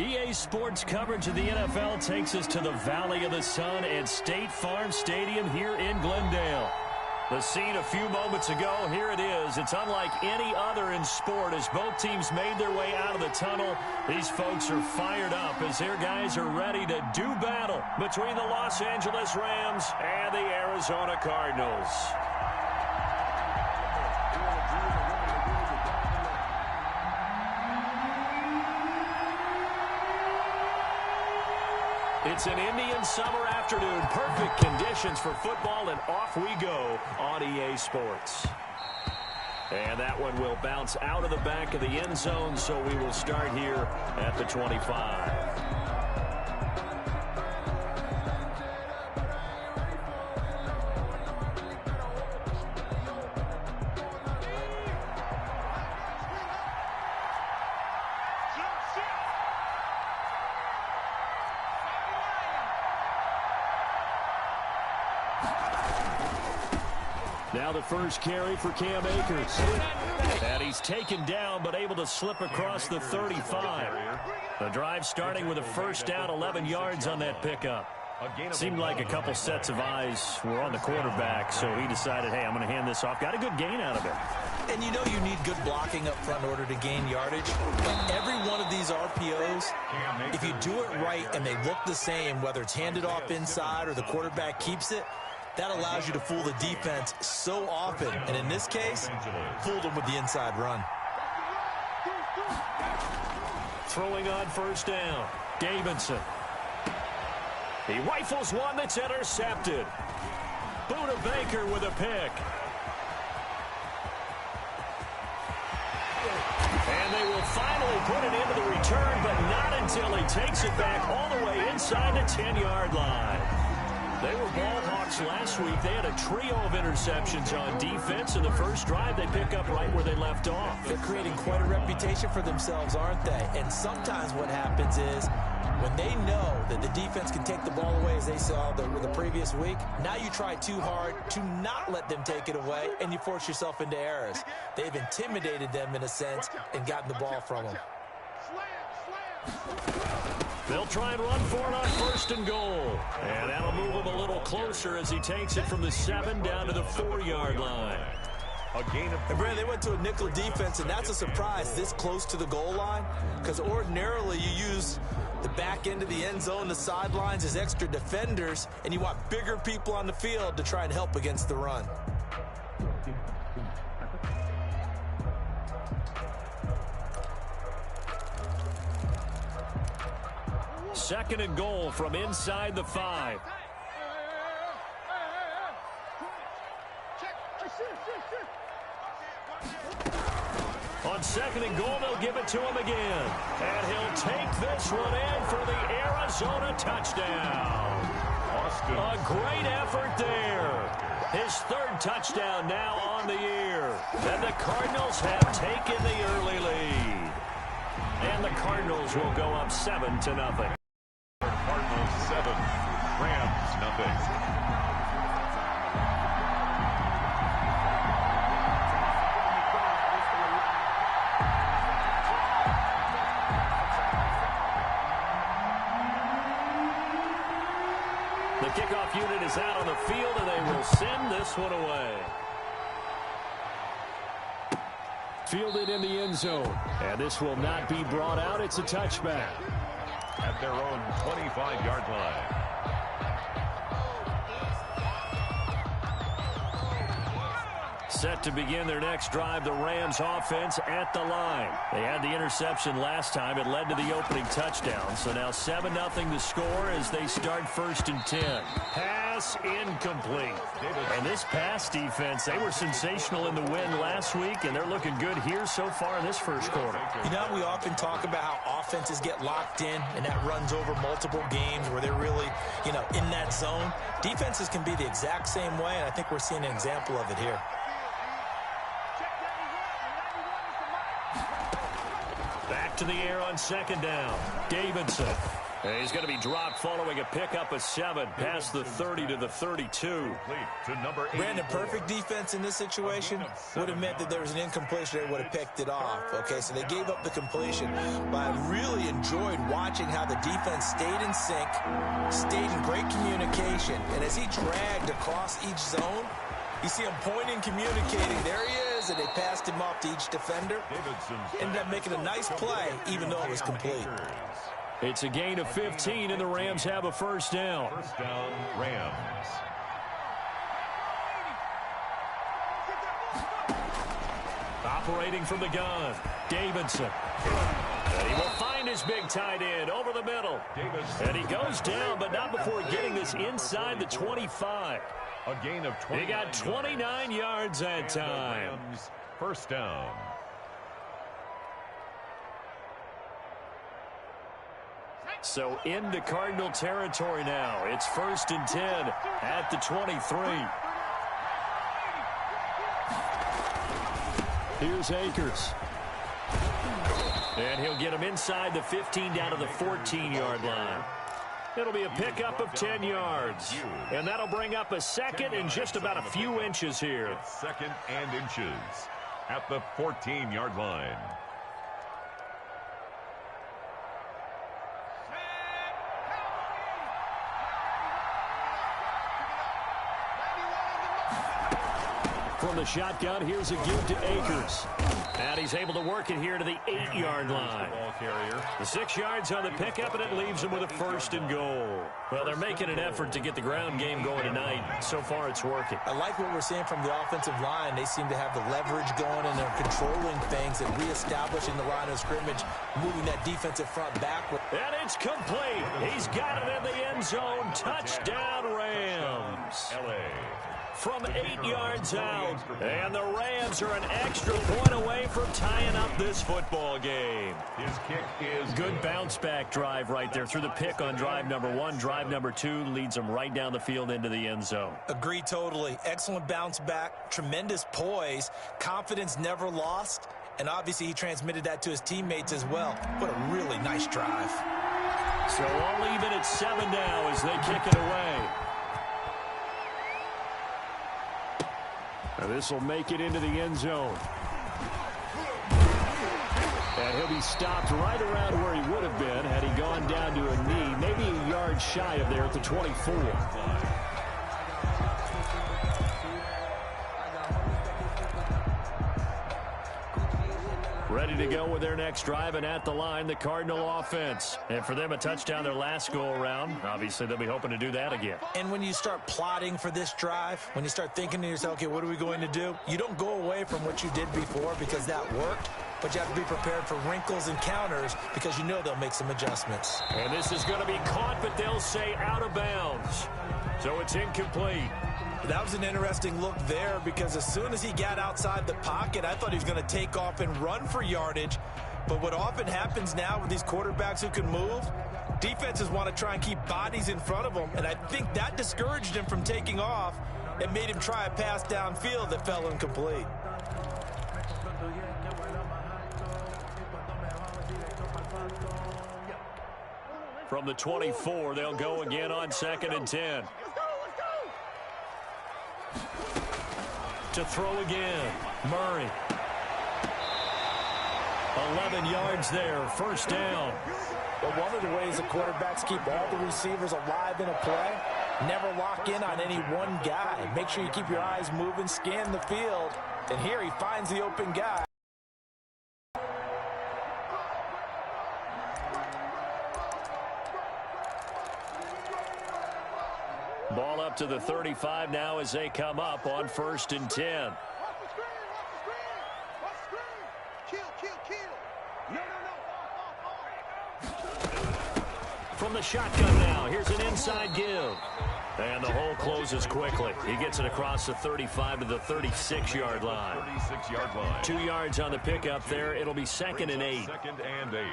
EA Sports coverage of the NFL takes us to the Valley of the Sun at State Farm Stadium here in Glendale. The scene a few moments ago, here it is. It's unlike any other in sport as both teams made their way out of the tunnel. These folks are fired up as their guys are ready to do battle between the Los Angeles Rams and the Arizona Cardinals. It's an Indian summer afternoon. Perfect conditions for football, and off we go on EA Sports. And that one will bounce out of the back of the end zone, so we will start here at the 25. Now the first carry for Cam Akers. And he's taken down but able to slip across the 35. The drive starting with a first down, 11 yards on that pickup. Seemed like a couple sets of eyes were on the quarterback, so he decided, hey, I'm going to hand this off. Got a good gain out of it. And you know you need good blocking up front in order to gain yardage. But every one of these RPOs, if you do it right and they look the same, whether it's handed off inside or the quarterback keeps it, that allows you to fool the defense so often. And in this case, fooled them with the inside run. Throwing on first down, Davidson. He rifles one that's intercepted. Buda Baker with a pick. And they will finally put it into the return, but not until he takes it back all the way inside the 10-yard line. They were ball hawks last week. They had a trio of interceptions on defense. In the first drive, they pick up right where they left off. They're creating quite a reputation for themselves, aren't they? And sometimes what happens is when they know that the defense can take the ball away, as they saw the previous week, now you try too hard to not let them take it away, and you force yourself into errors. They've intimidated them in a sense and gotten the ball from them. They'll try and run for it on first and goal. And that'll move him a little closer as he takes it from the 7 down to the 4-yard line. And Brad, they went to a nickel defense, and that's a surprise this close to the goal line, because ordinarily you use the back end of the end zone, the sidelines as extra defenders, and you want bigger people on the field to try and help against the run. Second and goal from inside the 5. On second and goal, they'll give it to him again. And he'll take this one in for the Arizona touchdown. A great effort there. His third touchdown now on the year. And the Cardinals have taken the early lead. And the Cardinals will go up 7-0. Cardinals 7, Rams nothing. The kickoff unit is out on the field, and they will send this one away. Fielded in the end zone. And this will not be brought out. It's a touchback. At their own 25-yard line. Set to begin their next drive, the Rams offense at the line. They had the interception last time. It led to the opening touchdown. So now 7-0 the score as they start first and 10. Pass incomplete. And this pass defense, they were sensational in the win last week, and they're looking good here so far in this first quarter. You know, we often talk about how offenses get locked in, and that runs over multiple games where they're really, in that zone. Defenses can be the exact same way, and I think we're seeing an example of it here. Back to the air on second down. Davidson. And he's going to be dropped following a pickup of 7 past the 30 to the 32. Brandon, perfect defense in this situation would have meant that there was an incompletion. They would have picked it off. Okay, so they gave up the completion. But I really enjoyed watching how the defense stayed in sync, stayed in great communication. And as he dragged across each zone, you see him pointing, communicating. There he is, and they passed him off to each defender. Ended up making a nice play, even though it was complete. It's a gain of 15, and the Rams have a first down. First down, Rams. Operating from the gun, Davidson. And he will find his big tight end over the middle. And he goes down, but not before getting this inside the 25. A gain of 20. He got 29 yards that time. Rams, first down. So into Cardinal territory now. It's 1st and 10 at the 23. Here's Akers. And he'll get him inside the 15 down to the 14-yard line. It'll be a pickup of 10 yards. And that'll bring up a second and just about a few inches here. It's second and inches at the 14-yard line. From the shotgun, here's a give to Akers. And he's able to work it here to the 8-yard line. The 6 yards on the pickup, and it leaves him with a 1st and goal. Well, they're making an effort to get the ground game going tonight. So far, it's working. I like what we're seeing from the offensive line. They seem to have the leverage going, and they're controlling things and reestablishing the line of scrimmage, moving that defensive front backward. And it's complete. He's got it in the end zone. Touchdown, Rams. From 8 yards out. And the Rams are an extra point away from tying up this football game. His kick is good bounce-back drive right there through the pick on drive number 1. Drive number 2 leads them right down the field into the end zone. Agree totally. Excellent bounce back, tremendous poise, confidence never lost, and obviously he transmitted that to his teammates as well. What a really nice drive. So all even at 7 now as they kick it away. Now this will make it into the end zone. And he'll be stopped right around where he would have been had he gone down to a knee, maybe a yard shy of there at the 24. Ready to go with their next drive, and at the line, the Cardinal offense. And for them, a touchdown their last go-around. Obviously, they'll be hoping to do that again. And when you start plotting for this drive, when you start thinking to yourself, okay, what are we going to do? You don't go away from what you did before because that worked, but you have to be prepared for wrinkles and counters because you know they'll make some adjustments. And this is going to be caught, but they'll say out of bounds. So it's incomplete. That was an interesting look there because as soon as he got outside the pocket, I thought he was going to take off and run for yardage. But what often happens now with these quarterbacks who can move, defenses want to try and keep bodies in front of them, and I think that discouraged him from taking off and made him try a pass downfield that fell incomplete. From the 24, they'll go again on 2nd and 10. To throw again, Murray. 11 yards there, 1st down. But one of the ways the quarterbacks keep all the receivers alive in a play, never lock in on any one guy. Make sure you keep your eyes moving, scan the field, and here he finds the open guy. Ball up to the 35 now as they come up on 1st and 10. From the shotgun now, here's an inside give. And the hole closes quickly. He gets it across the 35 to the 36-yard line. 36-yard line. 2 yards on the pickup there. It'll be 2nd and 8. 2nd and 8.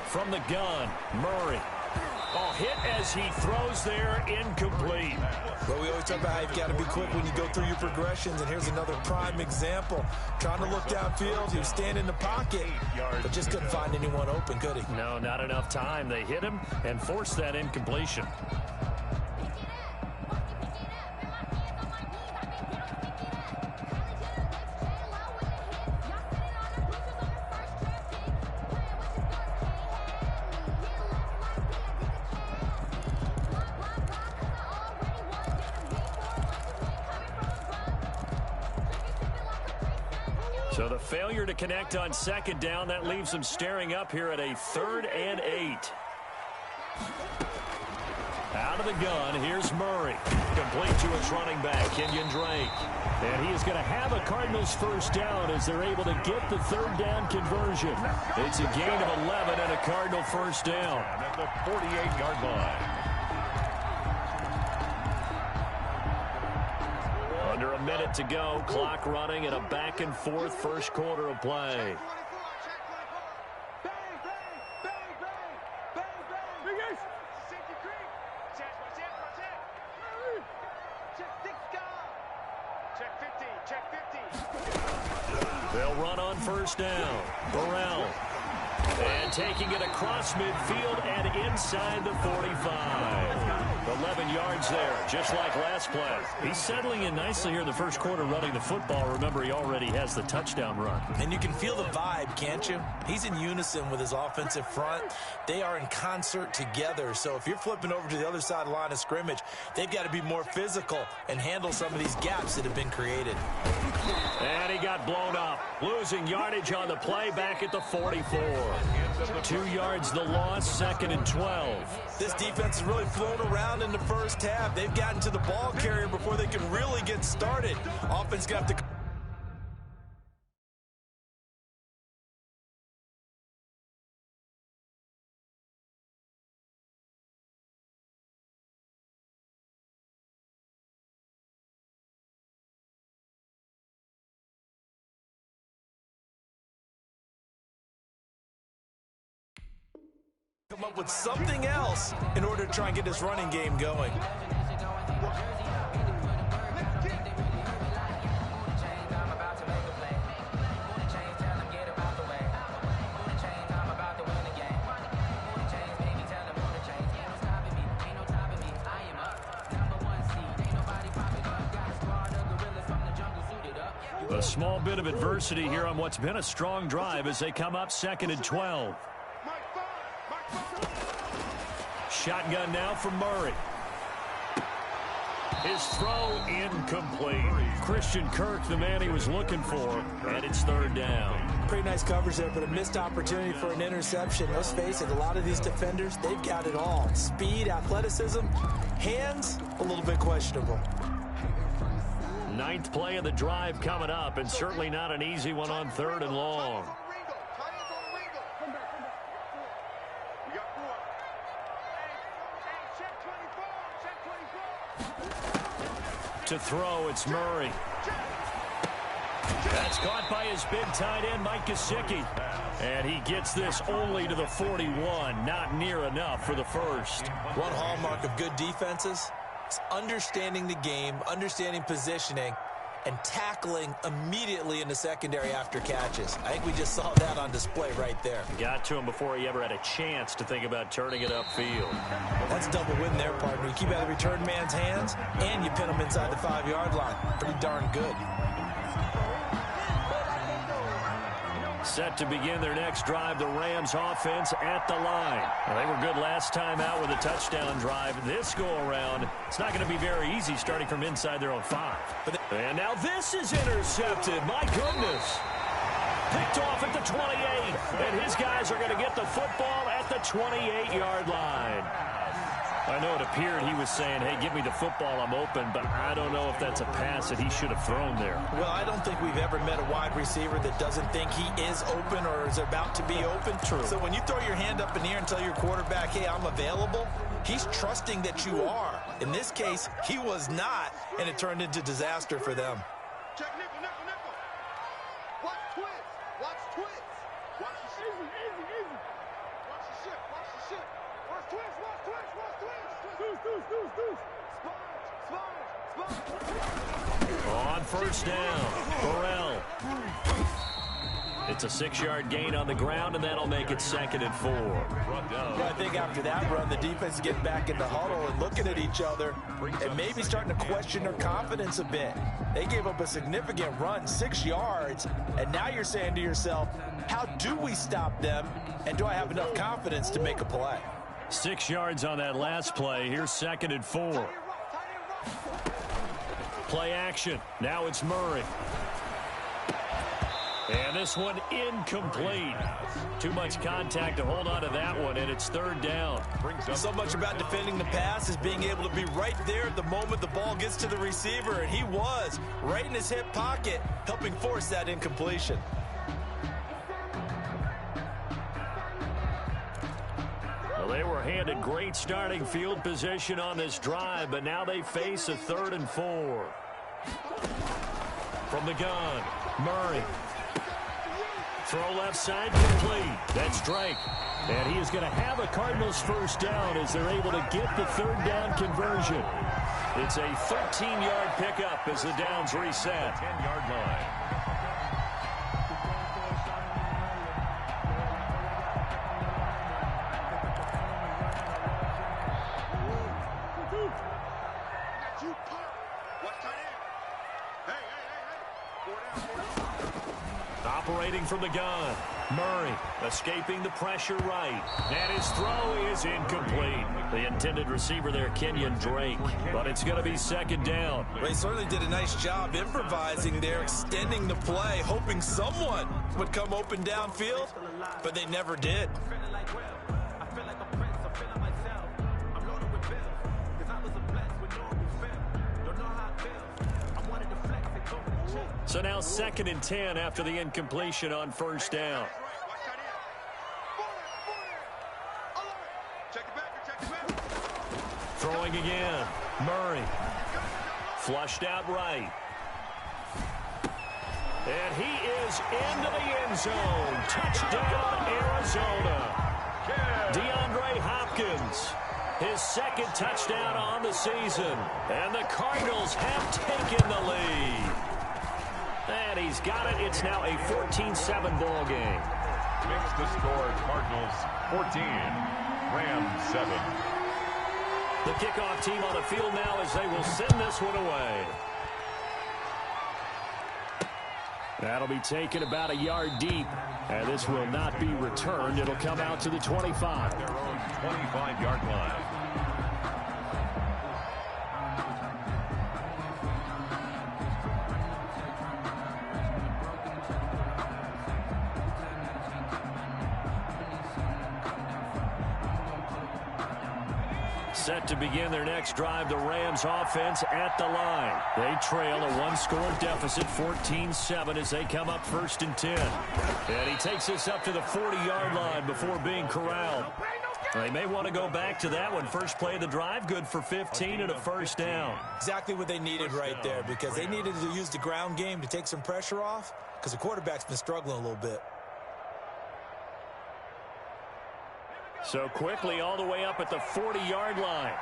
From the gun, Murray. Oh, hit as he throws there, incomplete. Well, we always talk about how you've got to be quick when you go through your progressions, and here's another prime example. Trying to look downfield, he was standing in the pocket, but just couldn't find anyone open, could he? No, not enough time. They hit him and forced that incompletion. So the failure to connect on second down, that leaves them staring up here at a 3rd and 8. Out of the gun, here's Murray. Complete to his running back, Kenyon Drake. And he is going to have a Cardinals first down as they're able to get the 3rd down conversion. It's a gain of 11 and a Cardinal first down. At the 48-yard line. Under a minute to go, clock running in a back-and-forth first quarter of play. They'll run on first down. Burrell. And taking it across midfield and inside the 45. 11 yards there, just like last play. He's settling in nicely here in the first quarter running the football. Remember, he already has the touchdown run. And you can feel the vibe, can't you? He's in unison with his offensive front. They are in concert together. So if you're flipping over to the other side of the line of scrimmage, they've got to be more physical and handle some of these gaps that have been created. And he got blown up. Losing yardage on the play back at the 44. 2 yards the loss, 2nd and 12. This defense has really flown around in the first half. They've gotten to the ball carrier before they can really get started. Offense got to... come up with something else in order to try and get this running game going. A small bit of adversity here on what's been a strong drive as they come up 2nd and 12. Shotgun now from Murray. His throw incomplete. Christian Kirk, the man he was looking for, and it's 3rd down. Pretty nice coverage there, but a missed opportunity for an interception. Let's face it, a lot of these defenders, they've got it all. Speed, athleticism, hands, a little bit questionable. 9th play of the drive coming up, and certainly not an easy one on 3rd and long. To throw, it's Murray. That's caught by his big tight end, Mike Gesicki. And he gets this only to the 41. Not near enough for the first. One hallmark of good defenses is understanding the game, understanding positioning, and tackling immediately in the secondary after catches. I think we just saw that on display right there. Got to him before he ever had a chance to think about turning it upfield. That's double win there, partner. You keep out of the return man's hands, and you pin him inside the 5-yard line. Pretty darn good. Set to begin their next drive, the Rams offense at the line. Well, they were good last time out with a touchdown drive. This go-around, it's not going to be very easy starting from inside their own 5. And now this is intercepted. My goodness. Picked off at the 28. And his guys are going to get the football at the 28-yard line. I know it appeared he was saying, hey, give me the football, I'm open, but I don't know if that's a pass that he should have thrown there. Well, I don't think we've ever met a wide receiver that doesn't think he is open or is about to be open. True. So when you throw your hand up in the air and tell your quarterback, hey, I'm available, he's trusting that you are. In this case, he was not, and it turned into disaster for them. Check nickel, nickel, nickel. Watch twist. Watch twist. Watch the shift. Easy. Watch the shift. Watch the shift. On first down, Burrell. It's a 6-yard gain on the ground, and that'll make it 2nd and 4. I think after that run, the defense is getting back in the huddle and looking at each other and maybe starting to question their confidence a bit. They gave up a significant run, 6 yards, and now you're saying to yourself, how do we stop them, and do I have enough confidence to make a play? 6 yards on that last play. Here's 2nd and 4. Play action. Now it's Murray. And this one incomplete. Too much contact to hold on to that one, and it's 3rd down. So much about defending the pass is being able to be right there at the moment the ball gets to the receiver, and he was right in his hip pocket, helping force that incompletion. Well, they were handed great starting field position on this drive, but now they face a 3rd and 4. From the gun, Murray. Throw left side, complete. That's Drake. And he is going to have a Cardinals first down as they're able to get the 3rd down conversion. It's a 13-yard pickup as the downs reset. 10-yard line. Operating from the gun, Murray escaping the pressure right. And his throw is incomplete. The intended receiver there, Kenyon Drake. But it's going to be 2nd down. They certainly did a nice job improvising there, extending the play, hoping someone would come open downfield, but they never did. So now 2nd and 10 after the incompletion on first down. Throwing again. Murray. Flushed out right. And he is into the end zone. Touchdown, Arizona. DeAndre Hopkins. His 2nd touchdown on the season. And the Cardinals have taken the lead. And he's got it. It's now a 14-7 ball game. Makes the score Cardinals 14, Rams 7. The kickoff team on the field now as they will send this one away. That'll be taken about a yard deep. And this will not be returned. It'll come out to the 25. Their own 25-yard line. Set to begin their next drive, the Rams offense at the line. They trail a 1-score deficit, 14-7, as they come up 1st and 10. And he takes this up to the 40-yard line before being corralled. They may want to go back to that one. First play of the drive, good for 15 and a first down. Exactly what they needed right there, because they needed to use the ground game to take some pressure off, because the quarterback's been struggling a little bit. So quickly all the way up at the 40-yard line.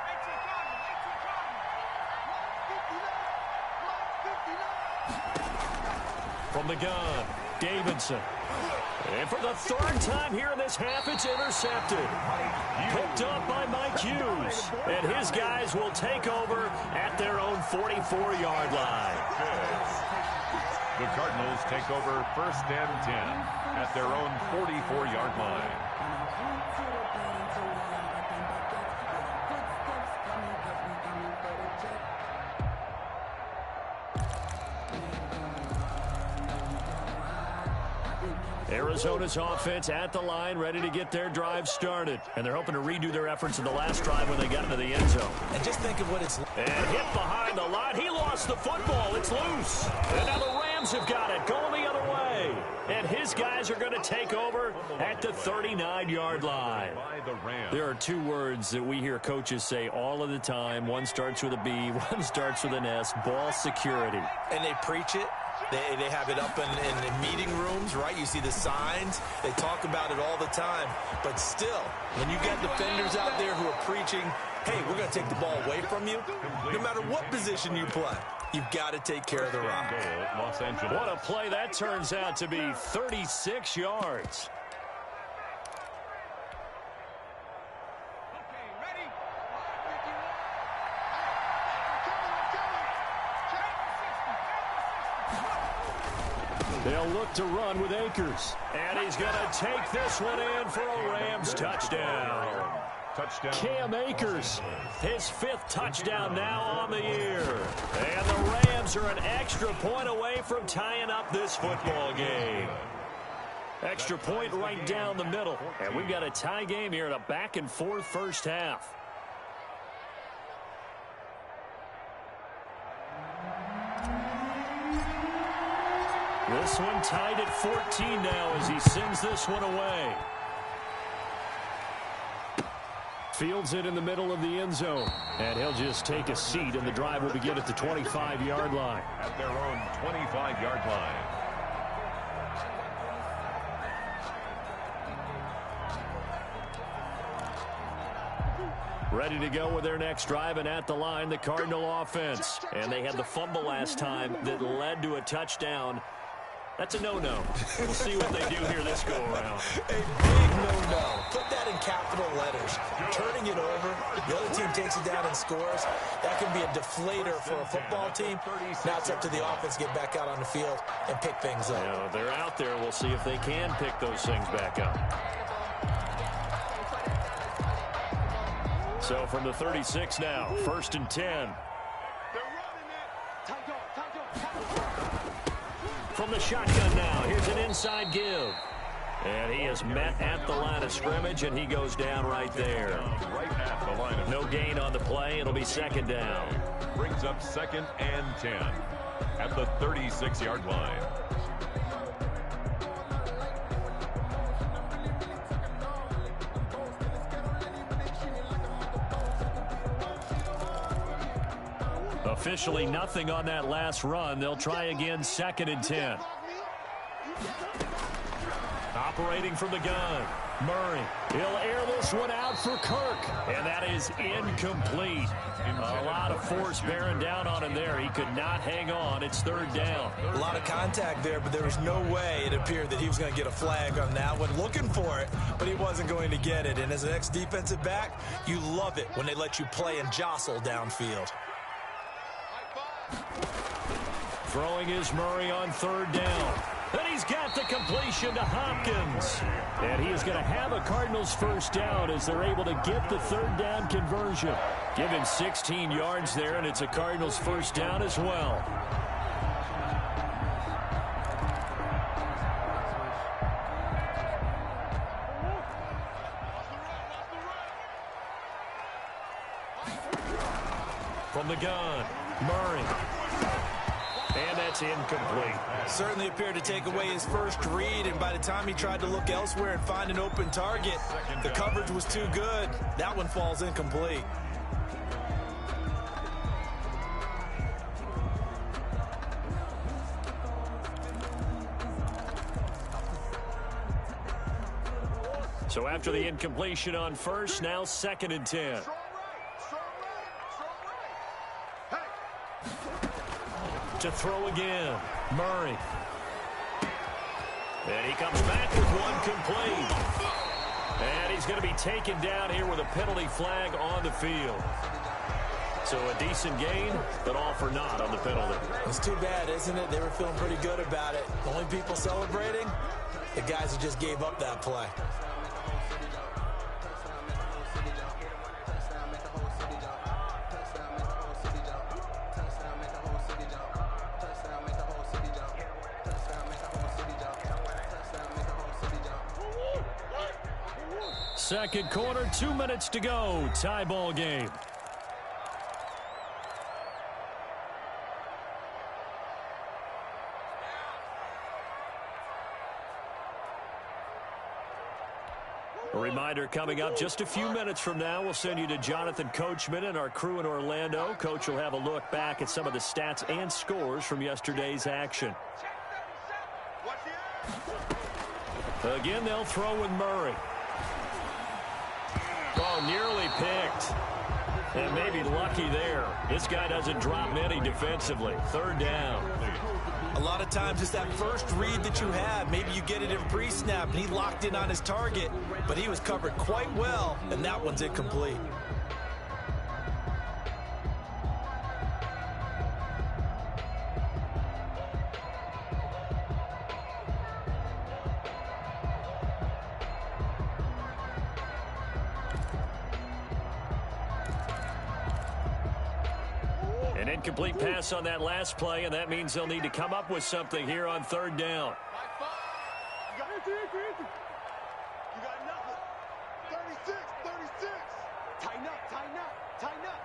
From the gun, Davidson. And for the 3rd time here in this half, it's intercepted. Picked up by Mike Hughes. And his guys will take over at their own 44-yard line. The Cardinals take over 1st and 10 at their own 44-yard line. Arizona's offense at the line, ready to get their drive started. And they're hoping to redo their efforts in the last drive when they got into the end zone. And just think of what it's... And hit behind the line. He lost the football. It's loose. And now the Rams have got it, going the other way. And his guys are going to take over at the 39-yard line. There are 2 words that we hear coaches say all of the time. One starts with a B, one starts with an S. Ball security. And they preach it, They have it up in meeting rooms, right? You see the signs. They talk about it all the time. But still, when you got defenders out there who are preaching, hey, we're going to take the ball away from you, no matter what position you play, you've got to take care of the rock. Los Angeles. What a play that turns out to be. 36 yards. They'll look to run with Akers. And he's going to take this one in for a Rams touchdown. Cam Akers, his 5th touchdown now on the year. And the Rams are an extra point away from tying up this football game. Extra point right down the middle. And we've got a tie game here in a back-and-forth first half. This one tied at 14 now as he sends this one away. Fields it in the middle of the end zone. And he'll just take a seat, and the drive will begin at the 25-yard line. At their own 25-yard line. Ready to go with their next drive, and at the line, the Cardinal offense. And they had the fumble last time that led to a touchdown. That's a no-no. We'll see what they do here this go-around. A big no-no. Put that in capital letters. Turning it over, the other team takes it down and scores. That can be a deflator for a football team. Now it's up to the offense to get back out on the field and pick things up. You know, they're out there. We'll see if they can pick those things back up. So from the 36 now, 1st and 10. From the shotgun now, here's an inside give. And he is met at the line of scrimmage, and he goes down right there. Right at the line of no gain on the play. It'll be 2nd down. Brings up 2nd and 10 at the 36-yard line. Officially nothing on that last run. They'll try again, 2nd and 10. Operating from the gun, Murray. He'll air this one out for Kirk, and that is incomplete. A lot of force bearing down on him there. He could not hang on. It's 3rd down. A lot of contact there, but there was no way it appeared that he was going to get a flag on that one. Looking for it, but he wasn't going to get it. And as an ex-defensive back, you love it when they let you play and jostle downfield. Throwing is Murray on 3rd down. And he's got the completion to Hopkins. And he is going to have a Cardinals 1st down as they're able to get the 3rd down conversion. Give him 16 yards there, and it's a Cardinals 1st down as well. From the gun, Murray. And that's incomplete. Certainly appeared to take away his first read, and by the time he tried to look elsewhere and find an open target, the coverage was too good. That one falls incomplete. So after the incompletion on 1st, now 2nd and 10. To throw again, Murray. And he comes back with one complete. And he's going to be taken down here with a penalty flag on the field. So a decent gain, but all for naught on the penalty. It's too bad, isn't it? They were feeling pretty good about it. The only people celebrating, the guys who just gave up that play. Second quarter, 2 minutes to go. Tie ball game. A reminder coming up just a few minutes from now, we'll send you to Jonathan Coachman and our crew in Orlando. Coach will have a look back at some of the stats and scores from yesterday's action. Again, they'll throw with Murray. Oh, nearly picked. And maybe lucky there. This guy doesn't drop many defensively. Third down. A lot of times it's that first read that you have. Maybe you get it in pre-snap, and he locked in on his target, but he was covered quite well, and that one's incomplete. An incomplete pass on that last play, and that means they'll need to come up with something here on third down. You got nothing. 36, 36. Tighten up, tighten up, tighten up.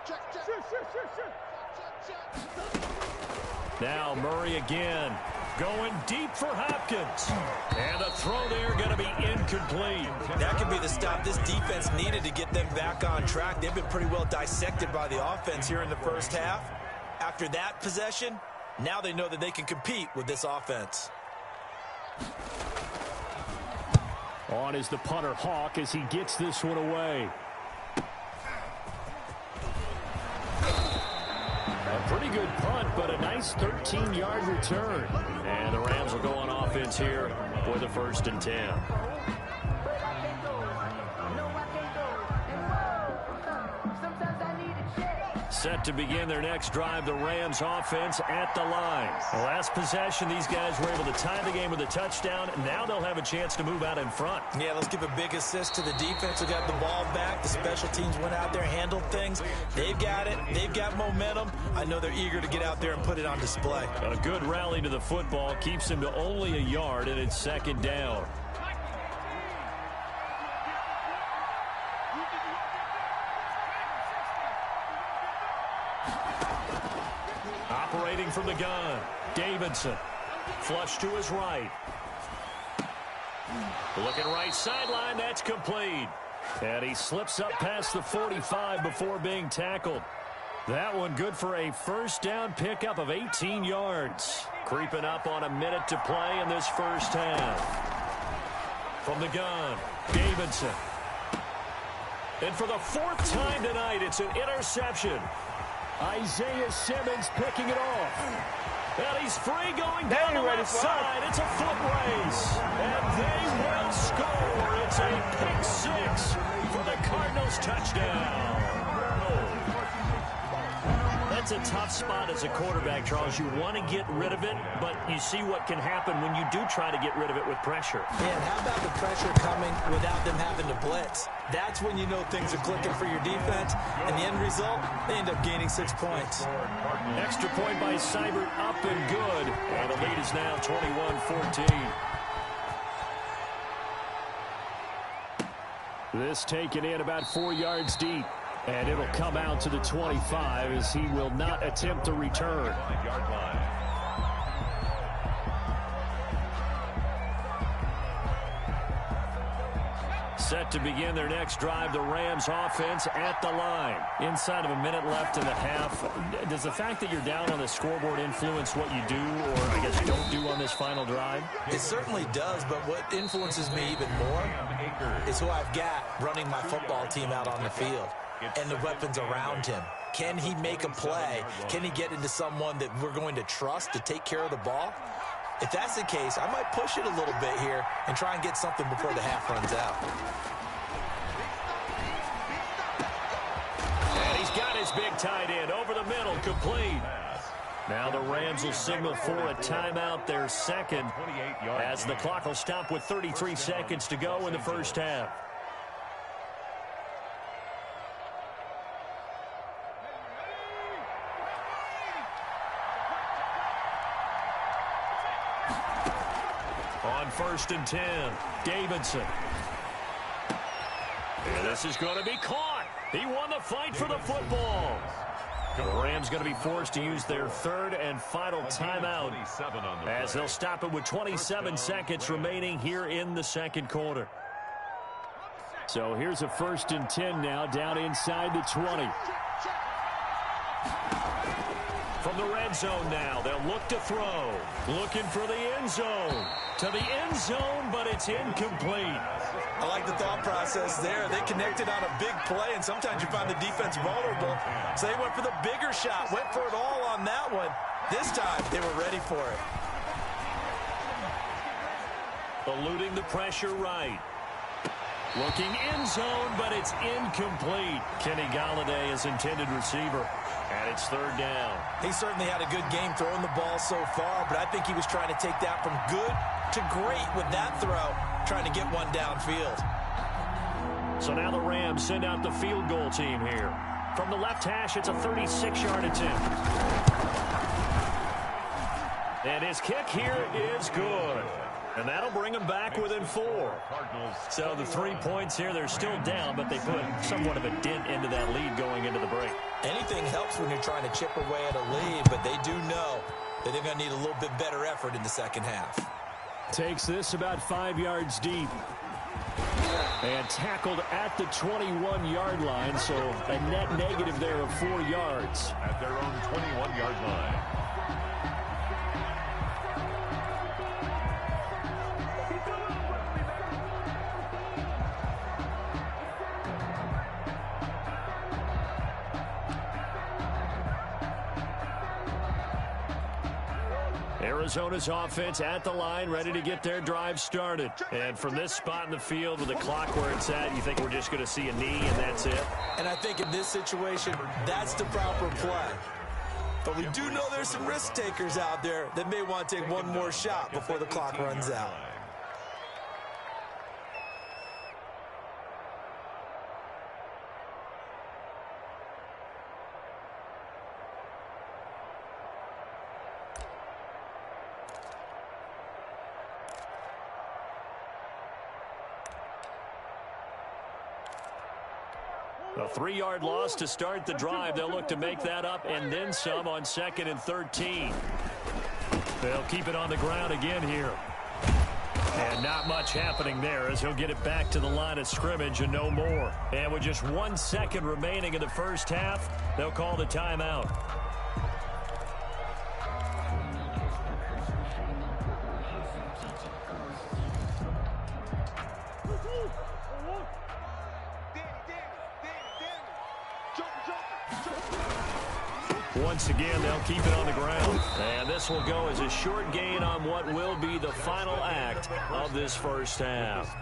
Check. Check. Now Murray again, going deep for Hopkins. And the throw there going to be incomplete. That could be the stop this defense needed to get them back on track. They've been pretty well dissected by the offense here in the first half. After that possession, now they know that they can compete with this offense. On is the punter Hawk as he gets this one away. A pretty good punt, but a nice 13-yard return. And the Rams will go on offense here with a 1st and 10. Set to begin their next drive, the Rams offense at the line. The last possession, these guys were able to tie the game with a touchdown. Now they'll have a chance to move out in front. Yeah, let's give a big assist to the defense who got the ball back. The special teams went out there, handled things. They've got it. They've got momentum. I know they're eager to get out there and put it on display. A good rally to the football keeps them to only a yard, and it's 2nd down. Operating from the gun, Davidson. Flush to his right. Looking right sideline, that's complete. And he slips up past the 45 before being tackled. That one good for a 1st down pickup of 18 yards. Creeping up on a minute to play in this first half. From the gun, Davidson. And for the 4th time tonight, it's an interception. Isaiah Simmons picking it off. And he's free going down the left side. It's a foot race. And they will score. It's a pick 6 for the Cardinals touchdown. That's a tough spot as a quarterback, Charles. You want to get rid of it, but you see what can happen when you do try to get rid of it with pressure. And how about the pressure coming without them having to blitz? That's when you know things are clicking for your defense. And the end result, they end up gaining 6 points. Extra point by Seibert, up and good. And the lead is now 21-14. This taken in about 4 yards deep. And it'll come out to the 25 as he will not attempt to return. Set to begin their next drive, the Rams offense at the line. Inside of a minute left in the half. Does the fact that you're down on the scoreboard influence what you do or, I guess, don't do on this final drive? It certainly does, but what influences me even more is who I've got running my football team out on the field and the weapons around him. Can he make a play? Can he get into someone that we're going to trust to take care of the ball? If that's the case, I might push it a little bit here and try and get something before the half runs out. And he's got his big tight end over the middle, complete. Now the Rams will signal for a timeout, their second, as the clock will stop with 33 seconds to go in the first half. On 1st and 10, Davidson. And this is going to be caught. He won the fight for the football. The Rams going to be forced to use their 3rd and final timeout as they'll stop it with 27 seconds remaining here in the 2nd quarter. So here's a 1st and 10 now, down inside the 20. From the red zone now, they'll look to throw. Looking for the end zone. To the end zone, but it's incomplete. I like the thought process there. They connected on a big play, and sometimes you find the defense vulnerable. So they went for the bigger shot, went for it all on that one. This time, they were ready for it. Eluding the pressure right. Looking end zone, but it's incomplete. Kenny Golladay is intended receiver. And it's 3rd down. He certainly had a good game throwing the ball so far, but I think he was trying to take that from good to great with that throw, trying to get one downfield. So now the Rams send out the field goal team here. From the left hash, it's a 36-yard attempt. And his kick here is good. And that'll bring them back within 4. So the 3 points here, they're still down, but they put somewhat of a dent into that lead going into the break. Anything helps when you're trying to chip away at a lead, but they do know that they're going to need a little bit better effort in the second half. Takes this about 5 yards deep. And tackled at the 21-yard line, so a net negative there of 4 yards. At their own 21-yard line. Arizona's offense at the line, ready to get their drive started. And from this spot in the field with the clock where it's at, you think we're just going to see a knee and that's it? And I think in this situation, that's the proper play. But we do know there's some risk takers out there that may want to take one more shot before the clock runs out. A 3-yard loss to start the drive. They'll look to make that up and then some on 2nd and 13. They'll keep it on the ground again here. And not much happening there as he'll get it back to the line of scrimmage and no more. And with just 1 second remaining in the first half, they'll call the timeout. Once again, they'll keep it on the ground. And this will go as a short gain on what will be the final act of this first half.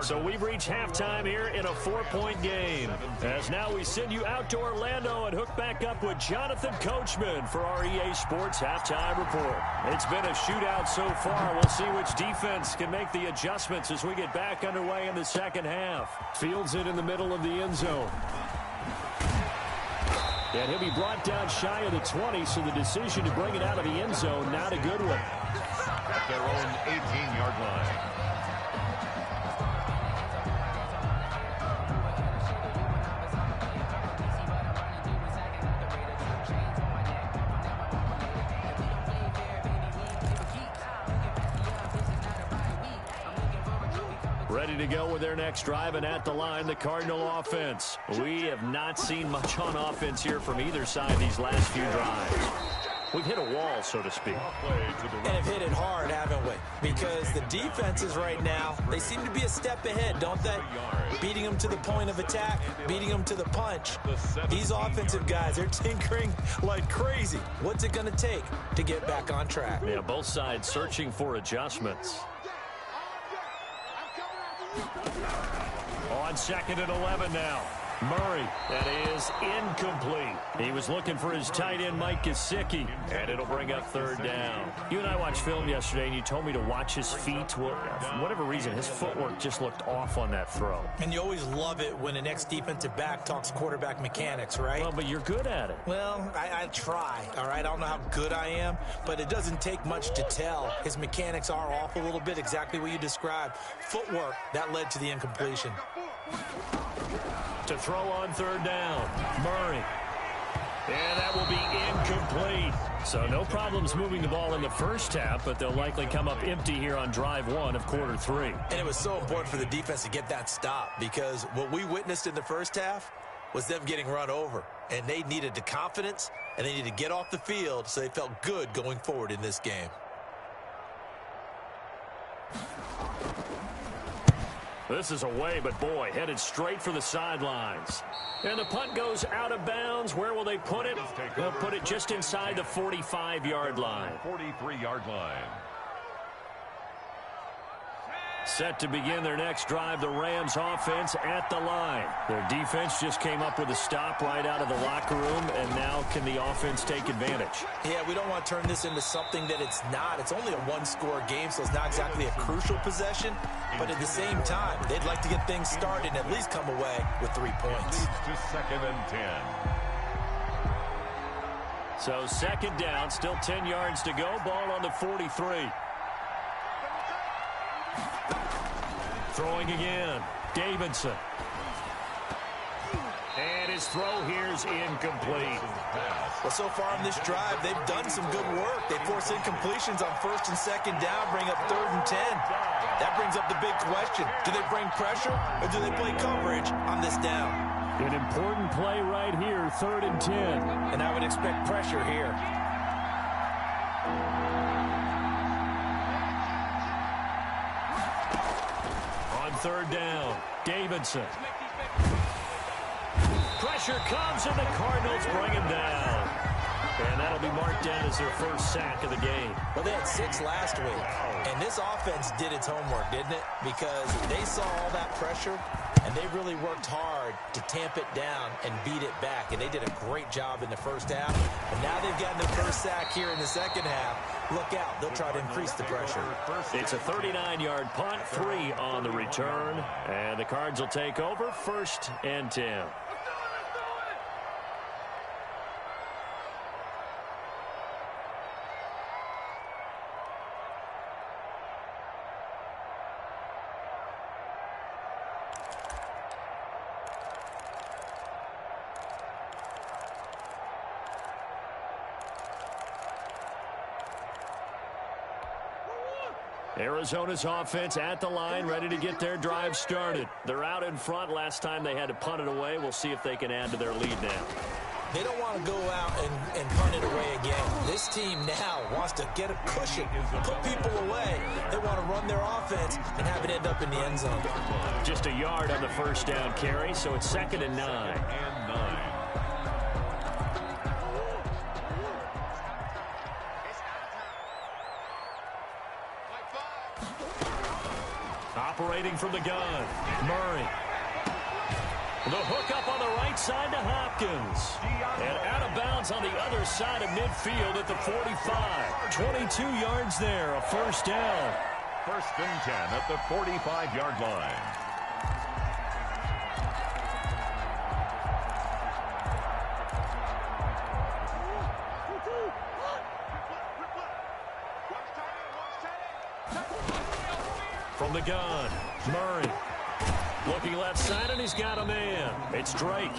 So we've reached halftime here in a 4-point game. As now we send you out to Orlando and hook back up with Jonathan Coachman for our EA Sports Halftime Report. It's been a shootout so far. We'll see which defense can make the adjustments as we get back underway in the second half. Fields it in the middle of the end zone. And he'll be brought down shy of the 20, so the decision to bring it out of the end zone, not a good one. At their own 18-yard line. Ready to go with their next drive, and at the line, the Cardinal offense. We have not seen much on offense here from either side these last few drives. We've hit a wall, so to speak. And have hit it hard, haven't we? Because the defenses right now, they seem to be a step ahead, don't they? Beating them to the point of attack, beating them to the punch. These offensive guys, they're tinkering like crazy. What's it going to take to get back on track? Yeah, both sides searching for adjustments. On 2nd and 11 now. Murray, that is incomplete. He was looking for his tight end, Mike Gesicki, and it'll bring up 3rd down. You and I watched film yesterday, and you told me to watch his feet. Well, for whatever reason, his footwork just looked off on that throw. And you always love it when an ex-defensive back talks quarterback mechanics, right? Well, but you're good at it. Well, I try, all right? I don't know how good I am, but it doesn't take much to tell. His mechanics are off a little bit, exactly what you described. Footwork, that led to the incompletion. To throw on 3rd down, Murray. And that will be incomplete. So no problems moving the ball in the first half, but they'll likely come up empty here on drive one of quarter three. And it was so important for the defense to get that stop, because what we witnessed in the first half was them getting run over. And they needed the confidence, and they needed to get off the field so they felt good going forward in this game. This is away, but boy, headed straight for the sidelines. And the punt goes out of bounds. Where will they put it? They'll put it just inside the 45-yard line. 43-yard line. Set to begin their next drive, the Rams offense at the line. Their defense just came up with a stop right out of the locker room, and now can the offense take advantage? Yeah, we don't want to turn this into something that it's not. It's only a one-score game, so it's not exactly a crucial possession. But at the same time, they'd like to get things started and at least come away with 3 points. To 2nd and 10. So second down, still 10 yards to go. Ball on the 43. Throwing again, Davidson. And his throw here's incomplete. Well, so far in this drive, they've done some good work. They force incompletions on 1st and 2nd down, bring up 3rd and 10. That brings up the big question. Do they bring pressure or do they play coverage on this down? An important play right here, 3rd and 10. And I would expect pressure here. On 3rd down, Davidson. Pressure comes, and the Cardinals bring him down. And that'll be marked down as their first sack of the game. Well, they had 6 last week, and this offense did its homework, didn't it? Because they saw all that pressure, and they really worked hard to tamp it down and beat it back. And they did a great job in the first half. And now they've gotten their first sack here in the second half. Look out. They'll try to increase the pressure. It's a 39-yard punt, 3 on the return. And the Cards will take over, 1st and 10. Arizona's offense at the line, ready to get their drive started. They're out in front. Last time they had to punt it away. We'll see if they can add to their lead now. They don't want to go out and punt it away again. This team now wants to get a cushion, put people away. They want to run their offense and have it end up in the end zone. Just a yard on the first down carry, so it's 2nd and 9. Operating from the gun, Murray. The hook up on the right side to Hopkins. And out of bounds on the other side of midfield at the 45. 22 yards there, a first down. 1st and 10 at the 45-yard line. From the gun, Murray. Looking left side, and he's got a man. It's Drake.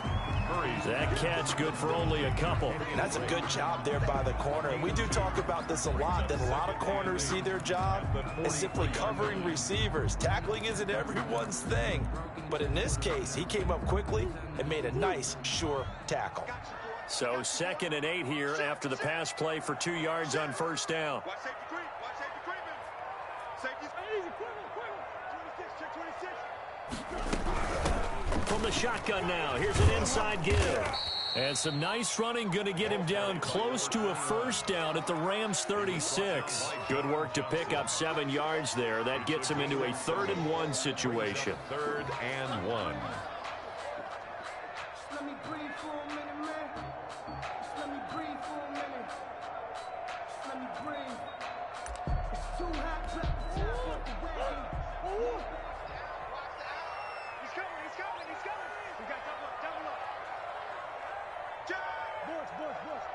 That catch good for only a couple. That's a good job there by the corner. And we do talk about this a lot, that a lot of corners see their job as simply covering receivers. Tackling isn't everyone's thing. But in this case, he came up quickly and made a nice, sure tackle. So 2nd and 8 here after the pass play for 2 yards on first down. Watch safety creep. Watch safety creeping. Safety's easy. Quiver. 26. Check 26. From the shotgun now, here's an inside give. And some nice running, going to get him down close to a first down at the Rams 36. Good work to pick up 7 yards there. That gets him into a 3rd and 1 situation. 3rd and 1. Let me breathe for a minute, man. Just let me breathe for a minute. Just let me breathe. It's too hot to top of the wagon. He's coming. We got double up. Boys.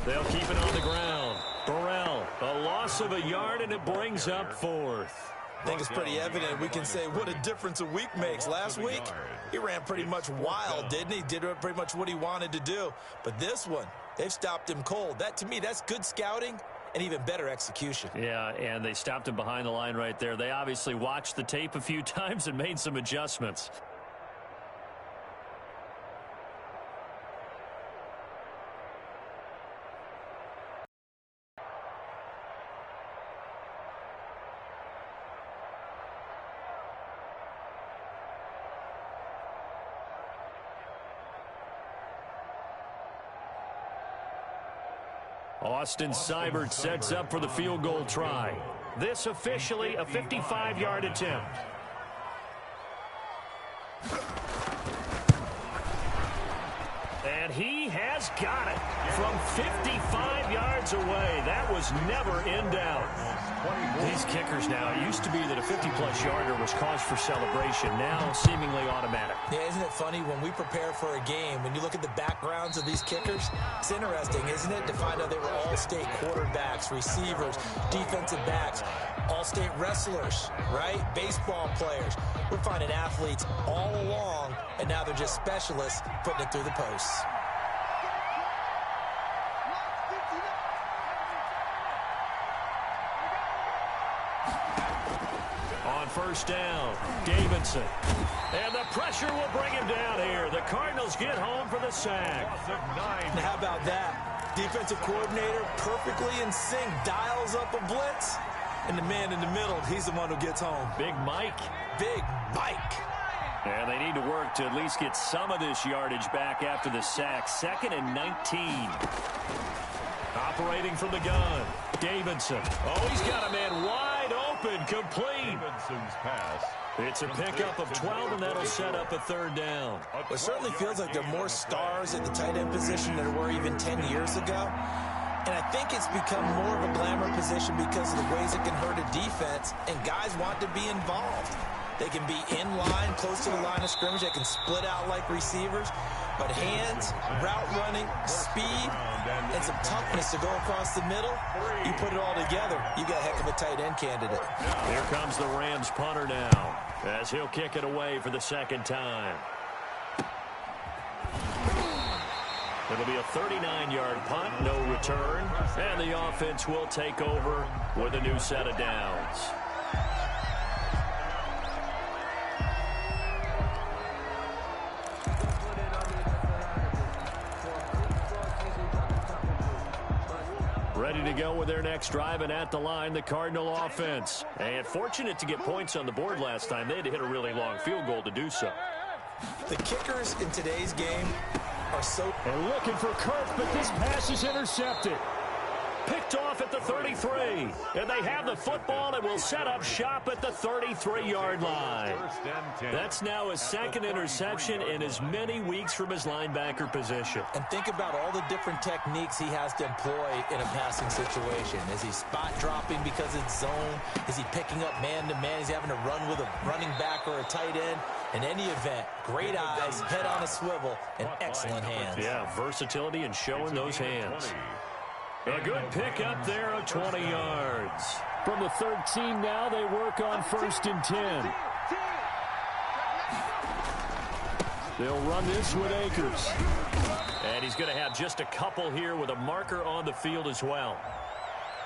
They'll keep it on the ground. Burrell, a loss of a yard, and it brings up 4th. I think it's pretty evident. We can say what a difference a week makes. Last week, he ran pretty much wild, didn't he? Did pretty much what he wanted to do. But this one, they've stopped him cold. That, to me, that's good scouting and even better execution. Yeah, and they stopped him behind the line right there. They obviously watched the tape a few times and made some adjustments. Austin Seibert sets up for the field goal try. This officially a 55-yard attempt. And he has got it from 55 yards away. That was never in doubt. These kickers now, it used to be that a 50-plus yarder was cause for celebration. Now seemingly automatic. Yeah, isn't it funny when we prepare for a game, when you look at the backgrounds of these kickers, it's interesting, isn't it, to find out they were all-state quarterbacks, receivers, defensive backs, all-state wrestlers, right? Baseball players. We're finding athletes all along, and now they're just specialists putting it through the posts. On first down, Davidson. And the pressure will bring him down here. The Cardinals get home for the sack. And how about that? Defensive coordinator perfectly in sync, dials up a blitz. And the man in the middle, he's the one who gets home. Big Mike. Big Mike. And they need to work to at least get some of this yardage back after the sack. 2nd and 19. Operating from the gun, Davidson. Oh, he's got a man wide open, complete. Davidson's pass. It's a pickup of 12, and that'll set up a 3rd down. It certainly feels like there are more stars at the tight end position than there were even 10 years ago. And I think it's become more of a glamour position because of the ways it can hurt a defense, and guys want to be involved. They can be in line, close to the line of scrimmage. They can split out like receivers. But hands, route running, speed, and some toughness to go across the middle, you put it all together, you got a heck of a tight end candidate. Here comes the Rams punter now, as he'll kick it away for the 2nd time. It'll be a 39-yard punt, no return, and the offense will take over with a new set of downs. Ready to go with their next drive, and at the line, the Cardinal offense. And fortunate to get points on the board last time. They had to hit a really long field goal to do so. The kickers in today's game are so... And looking for Kirk, but this pass is intercepted. Picked off at the 33. And they have the football and will set up shop at the 33-yard line. That's now his 2nd interception in as many weeks from his linebacker position. And think about all the different techniques he has to employ in a passing situation. Is he spot dropping because it's zone? Is he picking up man-to-man? Is he having to run with a running back or a tight end? In any event, great eyes, head on a swivel, and excellent hands. Yeah, versatility and showing those hands. A good pick up there of 20 yards. From the 13 now, they work on 1st and 10. They'll run this with Akers. And he's going to have just a couple here with a marker on the field as well.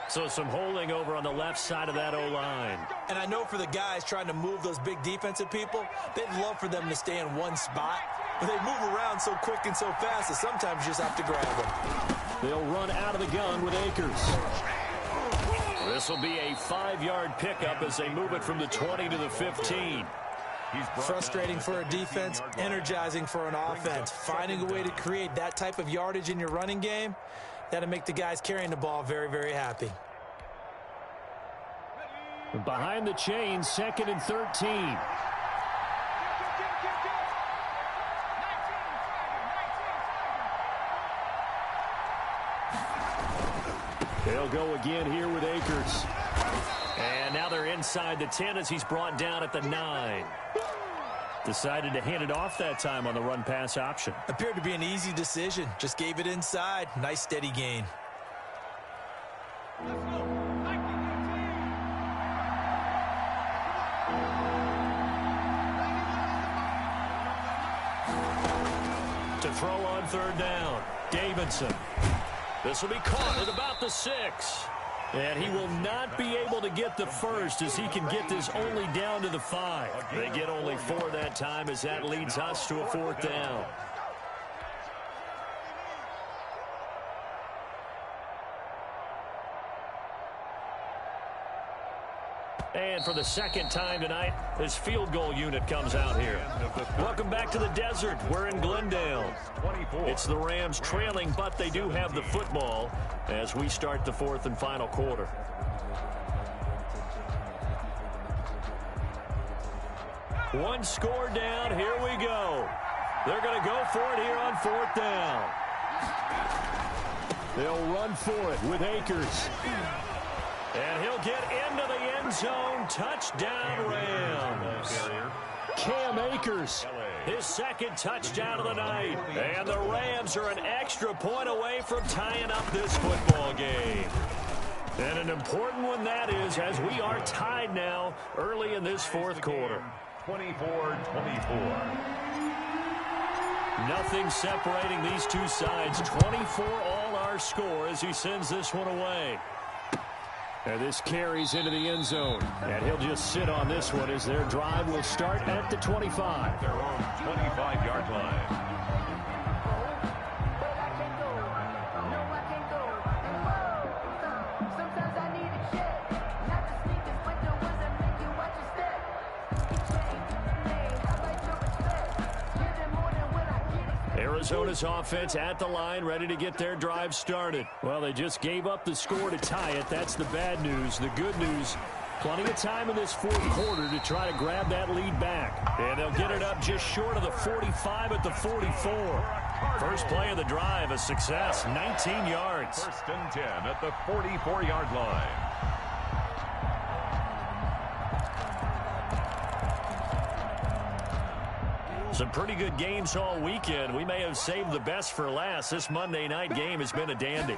So some holding over on the left side of that O-line. And I know for the guys trying to move those big defensive people, they'd love for them to stay in one spot. But they move around so quick and so fast that sometimes you just have to grab them. They'll run out of the gun with Akers. This will be a 5-yard pickup as they move it from the 20 to the 15. Frustrating for a defense, energizing for an offense. Finding a way to create that type of yardage in your running game, that'll make the guys carrying the ball very, very happy. Behind the chains, 2nd and 13. They'll go again here with Akers. And now they're inside the 10 as he's brought down at the 9. Decided to hand it off that time on the run-pass option. Appeared to be an easy decision. Just gave it inside. Nice steady gain. throw on third down. Davidson. This will be caught at about the 6. And he will not be able to get the first as he can get this only down to the 5. They get only 4 that time as that leads us to a 4th down. And for the second time tonight, this field goal unit comes out here. Welcome back to the desert. We're in Glendale. It's the Rams trailing, but they do have the football as we start the 4th and final quarter. One score down. Here we go. They're going to go for it here on 4th down. They'll run for it with Akers. And he'll get into the end zone. Touchdown, Rams. Cam Akers, his second touchdown of the night. And the Rams are an extra point away from tying up this football game. And an important one that is, as we are tied now early in this 4th quarter. 24-24. Nothing separating these two sides. 24 all our score as he sends this one away. And this carries into the end zone. And he'll just sit on this one as their drive will start at the 25. Their own 25-yard line. Arizona's offense at the line, ready to get their drive started. Well, they just gave up the score to tie it. That's the bad news. The good news, plenty of time in this 4th quarter to try to grab that lead back. And they'll get it up just short of the 45 at the 44. First play of the drive, a success, 19 yards. 1st and 10 at the 44-yard line. Some pretty good games all weekend. We may have saved the best for last. This Monday night game has been a dandy.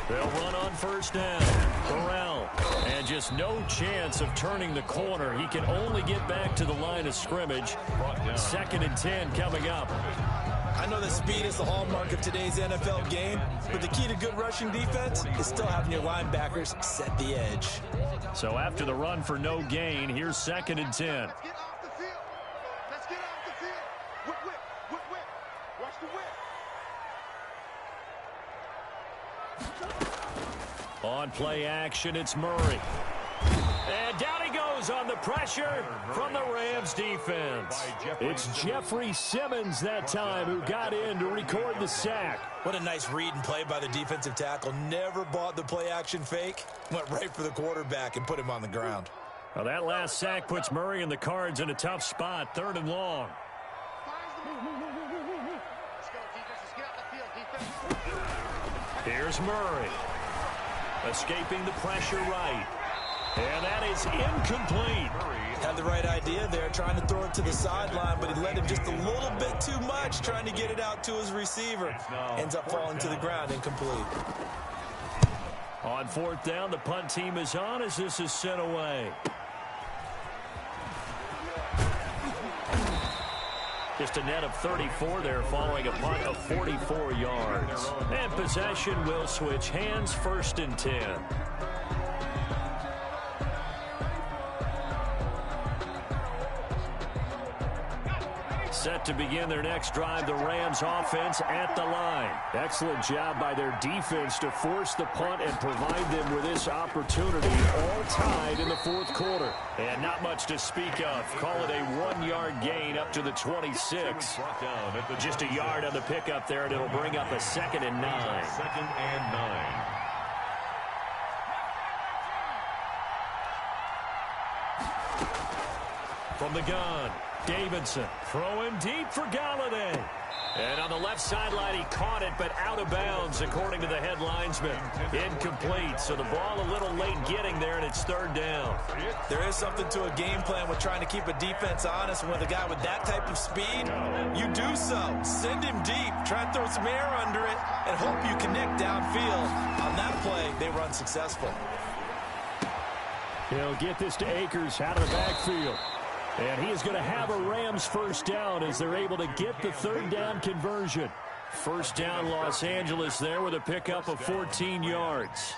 They'll run on 1st down. Burrell. And just no chance of turning the corner. He can only get back to the line of scrimmage. 2nd and 10 coming up. I know that speed is the hallmark of today's NFL game, but the key to good rushing defense is still having your linebackers set the edge. So after the run for no gain, here's 2nd and 10. On play action, it's Murray. And down he goes on the pressure from the Rams defense. It's Jeffrey Simmons that time who got in to record the sack. What a nice read and play by the defensive tackle. Never bought the play action fake. Went right for the quarterback and put him on the ground. Well, that last sack puts Murray and the Cards in a tough spot. 3rd and long. Here's Murray. Escaping the pressure right. And that is incomplete. Had the right idea there, trying to throw it to the sideline, but he let him just a little bit too much, trying to get it out to his receiver. Ends up falling to the ground, incomplete. On 4th down, the punt team is on as this is sent away. Just a net of 34 there following a punt of 44 yards. And possession will switch hands, 1st and 10. Set to begin their next drive, the Rams offense at the line. Excellent job by their defense to force the punt and provide them with this opportunity, all tied in the 4th quarter. And not much to speak of. Call it a 1-yard gain up to the 26. Just a yard on the pickup there, and it'll bring up a 2nd and 9. 2nd and 9. From the gun, Davidson throwing deep for Galladay. And on the left sideline, he caught it, but out of bounds, according to the head linesman. Incomplete, so the ball a little late getting there, and it's 3rd down. There is something to a game plan with trying to keep a defense honest. With a guy with that type of speed, you do so. Send him deep, try and throw some air under it, and hope you connect downfield. On that play, they were unsuccessful. He'll get this to Akers out of the backfield. And he is going to have a Rams first down as they're able to get the third down conversion. First down, Los Angeles there with a pickup of 14 yards.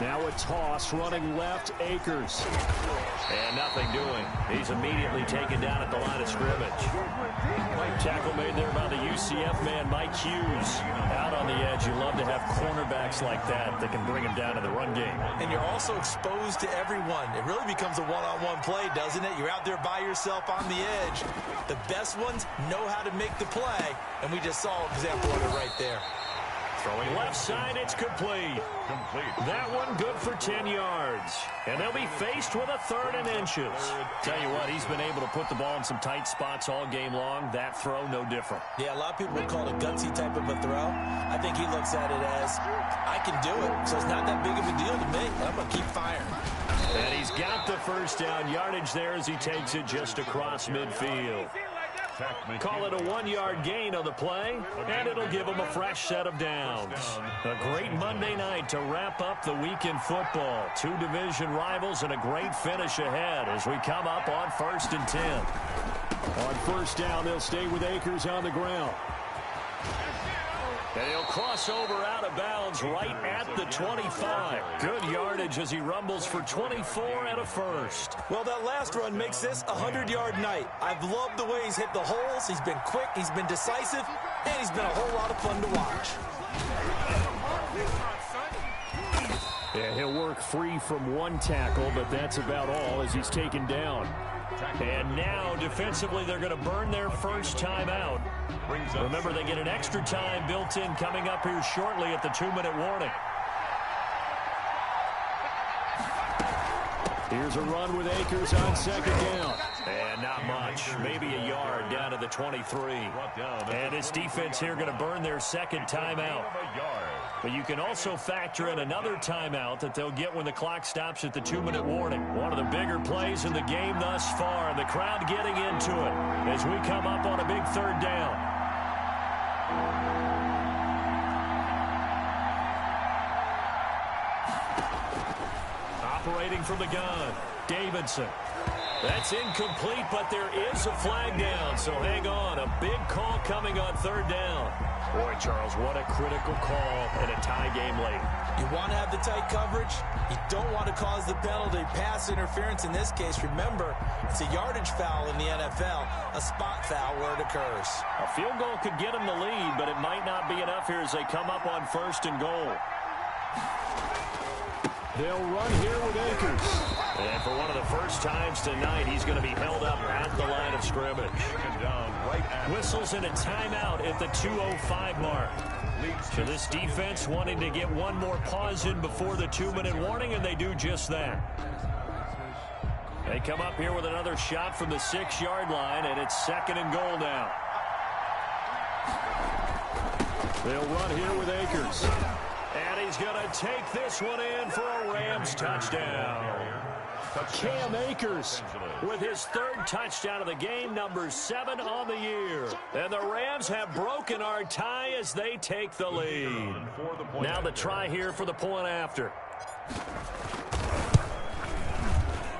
Now a toss running left, Akers. And nothing doing. He's immediately taken down at the line of scrimmage. Tackle made there by the UCF man, Mike Hughes. Out on the edge, you love to have cornerbacks like that can bring him down to the run game. And you're also exposed to everyone. It really becomes a one-on-one play, doesn't it? You're out there by yourself on the edge. The best ones know how to make the play, and we just saw an example of it right there. Throwing left side, it's complete. That one good for 10 yards. And they'll be faced with a 3rd and inches. Tell you what, he's been able to put the ball in some tight spots all game long. That throw, no different. Yeah, a lot of people would call it a gutsy type of a throw. I think he looks at it as, I can do it, so it's not that big of a deal to me. I'm going to keep firing. And he's got the first down yardage there as he takes it just across midfield. Call it a 1-yard gain on the play, and it'll give them a fresh set of downs. A great Monday night to wrap up the week in football. 2 division rivals and a great finish ahead as we come up on 1st and 10. On first down, they'll stay with Akers on the ground. And he'll cross over out of bounds right at the 25. Good yardage as he rumbles for 24 and a first. Well, that last run makes this a 100-yard night. I've loved the way he's hit the holes. He's been quick, he's been decisive, and he's been a whole lot of fun to watch. Yeah, he'll work free from 1 tackle, but that's about all as he's taken down. And now, defensively, they're going to burn their first timeout. Remember, they get an extra time built in coming up here shortly at the 2-minute warning. Here's a run with Akers on 2nd down. And not much. Maybe a yard down to the 23. And this defense here going to burn their 2nd timeout. But you can also factor in another timeout that they'll get when the clock stops at the 2-minute warning. One of the bigger plays in the game thus far. The crowd getting into it as we come up on a big 3rd down. Operating from the gun, Davidson. That's incomplete, but there is a flag down, so hang on. A big call coming on 3rd down. Boy, Charles, what a critical call in a tie game late. You want to have the tight coverage. You don't want to cause the penalty. Pass interference in this case. Remember, it's a yardage foul in the NFL, a spot foul where it occurs. A field goal could get them the lead, but it might not be enough here as they come up on 1st and goal. They'll run here with Akers. And for one of the first times tonight, he's going to be held up at the line of scrimmage. Whistles in a timeout at the 2:05 mark. So this defense wanting to get one more pause in before the 2-minute warning, and they do just that. They come up here with another shot from the 6-yard line, and it's 2nd and goal now. They'll run here with Akers. And he's going to take this one in for a Rams touchdown. Cam Akers with his 3rd touchdown of the game, number 7 on the year. And the Rams have broken our tie as they take the lead. Now the try here for the point after.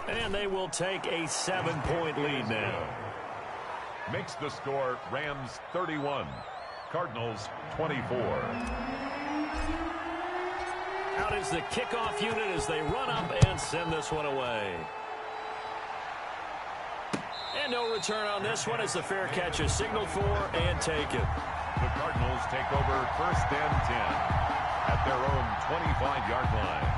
And they will take a 7-point lead now. Makes the score Rams 31, Cardinals 24. Out is the kickoff unit as they run up and send this one away. And no return on this one as the fair catch is signaled for and taken. The Cardinals take over 1st and 10 at their own 25-yard line.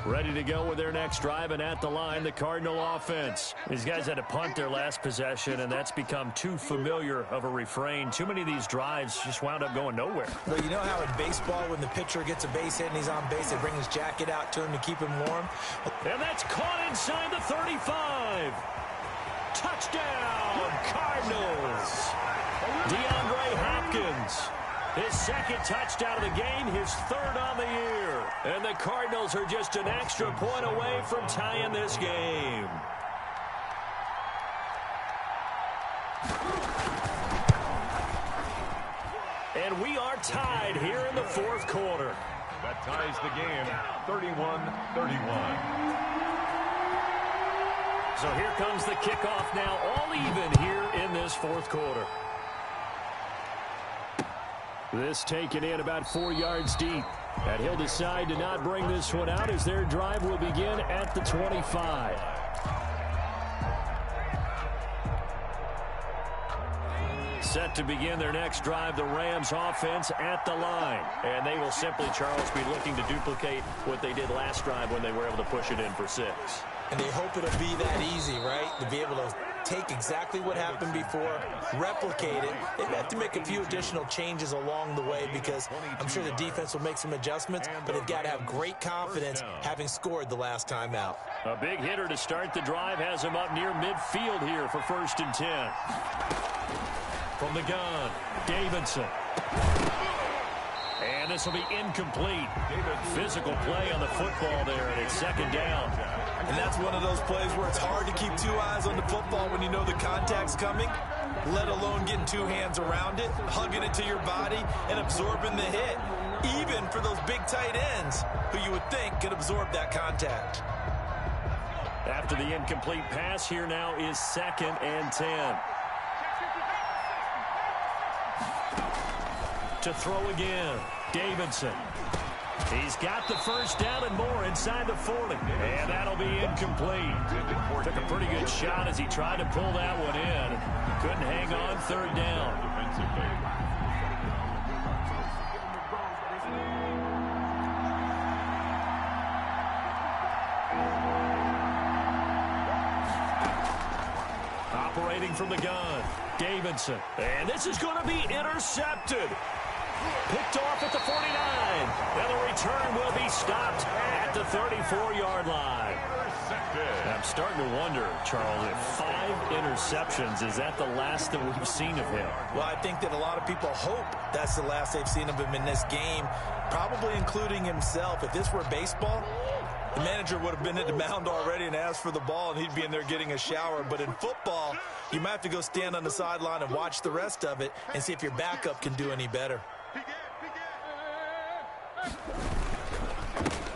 Ready to go with their next drive, and at the line, the Cardinal offense. These guys had to punt their last possession, and that's become too familiar of a refrain. Too many of these drives just wound up going nowhere. Well, you know how in baseball, when the pitcher gets a base hit and he's on base, they bring his jacket out to him to keep him warm? And that's caught inside the 35. Touchdown, Cardinals. DeAndre Hopkins His second touchdown of the game, his third on the year. And the Cardinals are just an extra point away from tying this game. And we are tied here in the fourth quarter. That ties the game 31-31. So here comes the kickoff now, all even here in this fourth quarter. This taken in about 4 yards deep. And he'll decide to not bring this one out as their drive will begin at the 25. Set to begin their next drive, the Rams offense at the line. And they will simply, Charles, be looking to duplicate what they did last drive when they were able to push it in for 6. And they hope it'll be that easy, right? To be able to take exactly what happened before, replicate it. They have to make a few additional changes along the way because I'm sure the defense will make some adjustments, but they've got to have great confidence having scored the last time out. A big hitter to start the drive has him up near midfield here for 1st and 10. From the gun, Davidson. And this will be incomplete. Physical play on the football there, and it's 2nd down. And that's one of those plays where it's hard to keep 2 eyes on the football when you know the contact's coming, let alone getting 2 hands around it, hugging it to your body, and absorbing the hit, even for those big tight ends who you would think could absorb that contact. After the incomplete pass, here now is 2nd and 10. To throw again, Davidson. He's got the 1st down and more inside the 40. And that'll be incomplete. Took a pretty good shot as he tried to pull that one in. Couldn't hang on, 3rd down. Operating from the gun, Davidson. And this is going to be intercepted. Picked off at the 49. And the return will be stopped at the 34-yard line. I'm starting to wonder, Charles, if 5 interceptions, is that the last that we've seen of him? Well, I think that a lot of people hope that's the last they've seen of him in this game, probably including himself. If this were baseball, the manager would have been at the mound already and asked for the ball, and he'd be in there getting a shower. But in football, you might have to go stand on the sideline and watch the rest of it and see if your backup can do any better.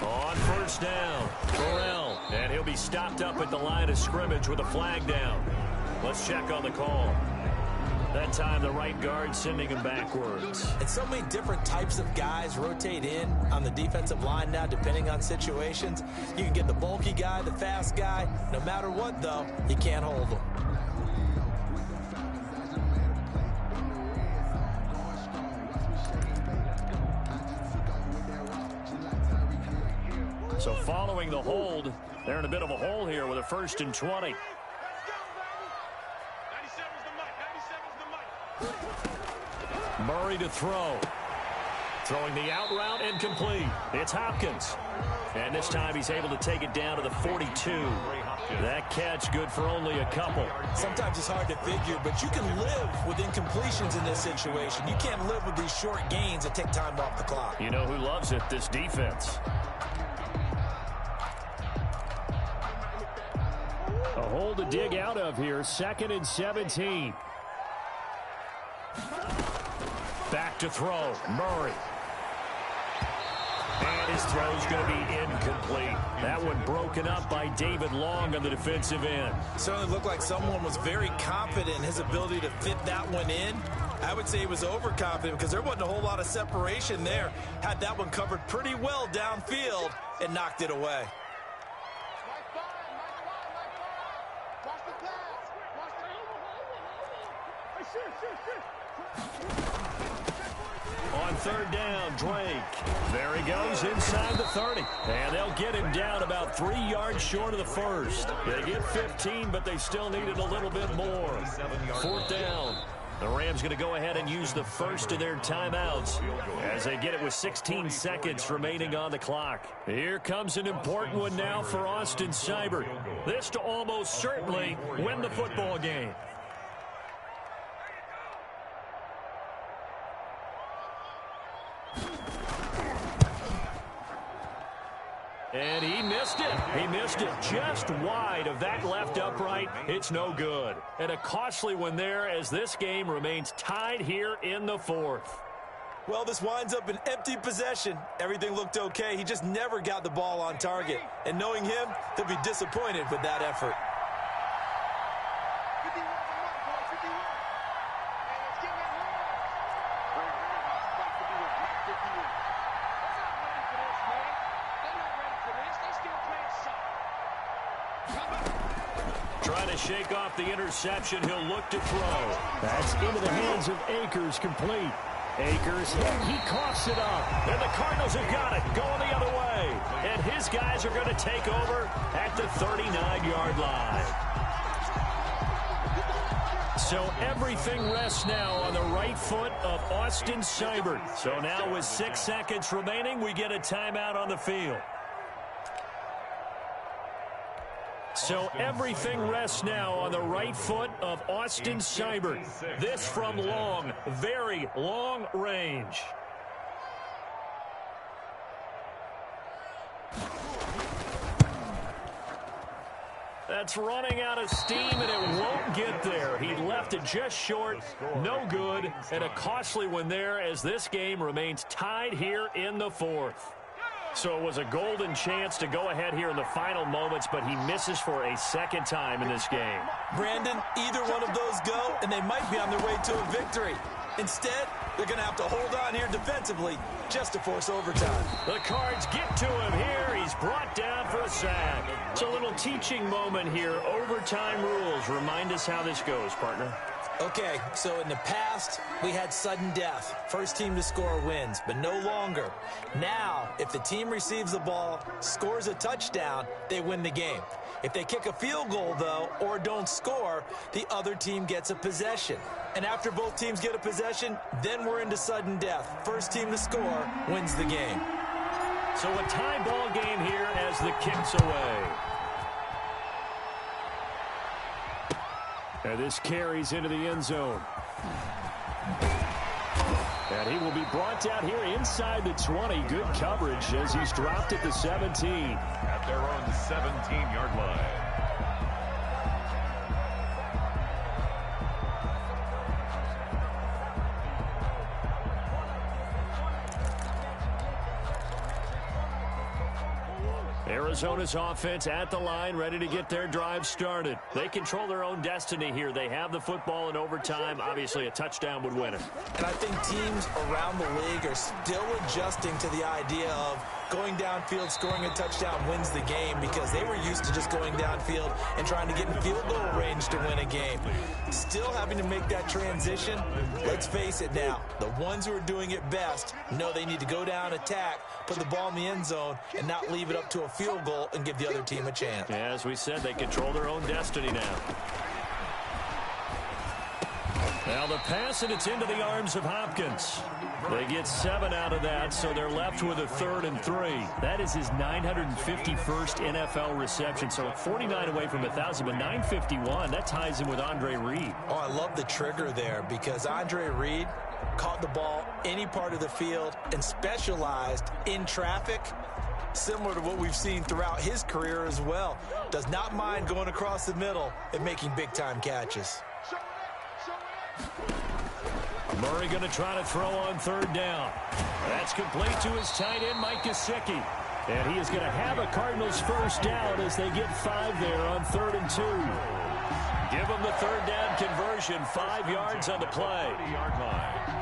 On 1st down, Terrell, and he'll be stopped up at the line of scrimmage with a flag down. Let's check on the call. That time, the right guard sending him backwards. And so many different types of guys rotate in on the defensive line now, depending on situations. You can get the bulky guy, the fast guy. No matter what, though, you can't hold them. So following the hold, they're in a bit of a hole here with a 1st and 20. Murray to throw. Throwing the out route and complete. It's Hopkins. And this time he's able to take it down to the 42. That catch good for only a couple. Sometimes it's hard to figure, but you can live with incompletions in this situation. You can't live with these short gains that take time off the clock. You know who loves it? This defense. A hole to dig out of here. 2nd and 17. Back to throw. Murray. And his throw's going to be incomplete. That one broken up by David Long on the defensive end. Certainly looked like someone was very confident in his ability to fit that one in. I would say he was overconfident because there wasn't a whole lot of separation there. Had that one covered pretty well downfield and knocked it away. On 3rd down, Drake. There he goes inside the 30. And they'll get him down about 3 yards short of the 1st. They get 15, but they still needed a little bit more. 4th down. The Rams going to go ahead and use the first of their timeouts as they get it with 16 seconds remaining on the clock. Here comes an important one now for Austin Seibert. This to almost certainly win the football game. And he missed it. He missed it just wide of that left upright. It's no good. And a costly one there as this game remains tied here in the fourth. Well, this winds up an empty possession. Everything looked okay. He just never got the ball on target. And knowing him, he'll be disappointed with that effort. Trying to shake off the interception. He'll look to throw. That's into the hands of Akers, complete. Akers, he coughs it up. And the Cardinals have got it, going the other way. And his guys are going to take over at the 39-yard line. So everything rests now on the right foot of Austin Seibert. So now with 6 seconds remaining, we get a timeout on the field. So everything rests now on the right foot of Austin Seibert. This from long, very long range. That's running out of steam, and it won't get there. He left it just short, no good, and a costly one there as this game remains tied here in the fourth. So it was a golden chance to go ahead here in the final moments, but he misses for a second time in this game. Brandon, either one of those go, and they might be on their way to a victory. Instead, they're going to have to hold on here defensively just to force overtime. The Cards get to him here. He's brought down for a sack. It's a little teaching moment here. Overtime rules. Remind us how this goes, partner. Okay, so in the past, we had sudden death. First team to score wins, but no longer. Now, if the team receives the ball, scores a touchdown, they win the game. If they kick a field goal, though, or don't score, the other team gets a possession. And after both teams get a possession, then we're into sudden death. First team to score wins the game. So a tie ball game here as the kick's away. And this carries into the end zone. And he will be brought down here inside the 20. Good coverage as he's dropped at the 17. At their own 17-yard line. Arizona's offense at the line, ready to get their drive started. They control their own destiny here. They have the football in overtime. Obviously, a touchdown would win it. And I think teams around the league are still adjusting to the idea of going downfield, scoring a touchdown wins the game, because they were used to just going downfield and trying to get in field goal range to win a game. Still having to make that transition. Let's face it now, the ones who are doing it best know they need to go down, attack, put the ball in the end zone, and not leave it up to a field goal and give the other team a chance. Yeah, as we said, they control their own destiny now. Now the pass, and it's into the arms of Hopkins. They get 7 out of that, so they're left with a 3rd and 3. That is his 951st NFL reception, so 49 away from 1,000, but 951. That ties him with Andre Reed. Oh, I love the trigger there, because Andre Reed caught the ball any part of the field and specialized in traffic, similar to what we've seen throughout his career as well. Does not mind going across the middle and making big-time catches. Murray going to try to throw on 3rd down. That's complete to his tight end, Mike Gesicki. And he is going to have a Cardinals first down as they get 5 there on 3rd and 2. Give them the 3rd down conversion, 5 yards on the play. 30-yard line.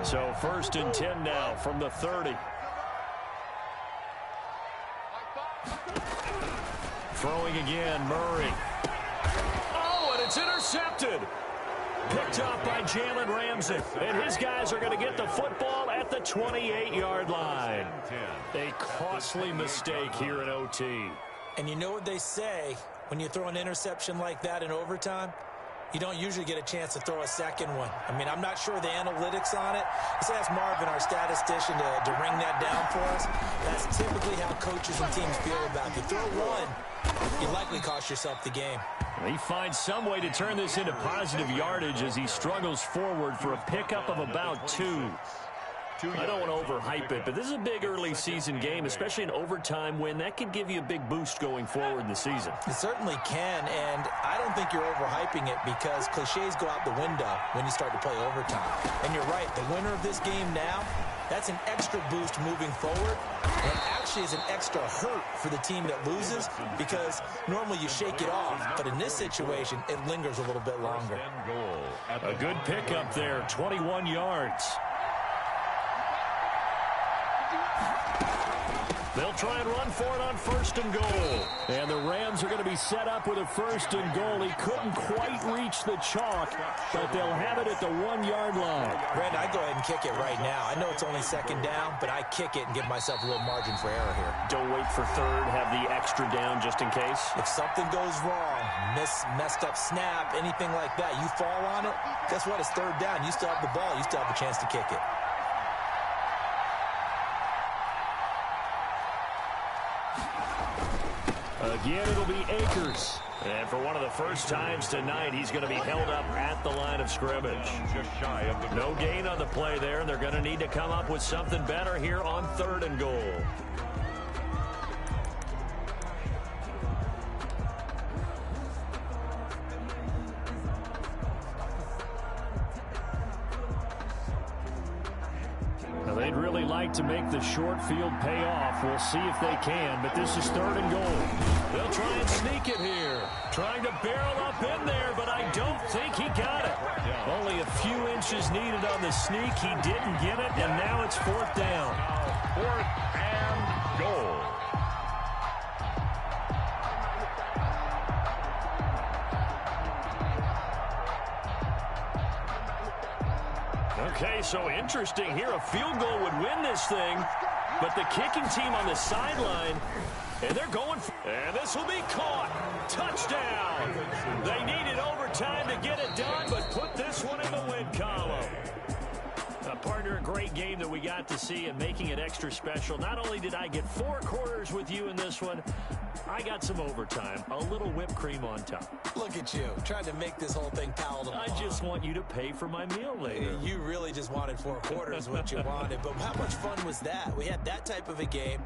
So 1st and 10 now from the 30. Throwing again, Murray. Oh, and it's intercepted. Picked off by Jalen Ramsey. And his guys are going to get the football at the 28-yard line. A costly mistake here in OT. And you know what they say, when you throw an interception like that in overtime, you don't usually get a chance to throw a second one. I mean, I'm not sure the analytics on it. Let's ask Marvin, our statistician, to ring that down for us. That's typically how coaches and teams feel about it. If you throw one, you likely cost yourself the game. He finds some way to turn this into positive yardage as he struggles forward for a pickup of about 2. 2 I don't yards. want to overhype it, but this is a big early season game, especially an overtime win. That could give you a big boost going forward in the season. It certainly can, and I don't think you're overhyping it because cliches go out the window when you start to play overtime. And you're right, the winner of this game now, that's an extra boost moving forward, and actually is an extra hurt for the team that loses because normally you shake it off, but in this situation, it lingers a little bit longer. First and goal at A the good pickup there, 21 yards. They'll try and run for it on first and goal. And the Rams are going to be set up with a first and goal. He couldn't quite reach the chalk, but they'll have it at the 1-yard line. Brandon, I'd go ahead and kick it right now. I know it's only second down, but I kick it and give myself a little margin for error here. Don't wait for third. Have the extra down just in case. If something goes wrong, messed up snap, anything like that, you fall on it, guess what? It's third down. You still have the ball. You still have a chance to kick it. Again, it'll be Akers. And for one of the first times tonight, he's going to be held up at the line of scrimmage. just shy of the No gain on the play there, and they're going to need to come up with something better here on third and goal. Now, they'd really like to make the short field pay off. We'll see if they can, but this is third and goal. They'll try and sneak it here. Trying to barrel up in there, but I don't think he got it. Only a few inches needed on the sneak. He didn't get it, and now it's fourth down. fourth and goal. Okay, so interesting here. A field goal would win this thing, but the kicking team on the sideline, and they're going for, and this will be caught. Touchdown. They needed overtime to get it done, but put this one in the win column. Partner, a great game that we got to see and making it extra special. Not only did I get 4 quarters with you in this one, I got some overtime, a little whipped cream on top. Look at you, trying to make this whole thing palatable. I just want you to pay for my meal later. You really just wanted 4 quarters, what you wanted. But how much fun was that? We had that type of a game.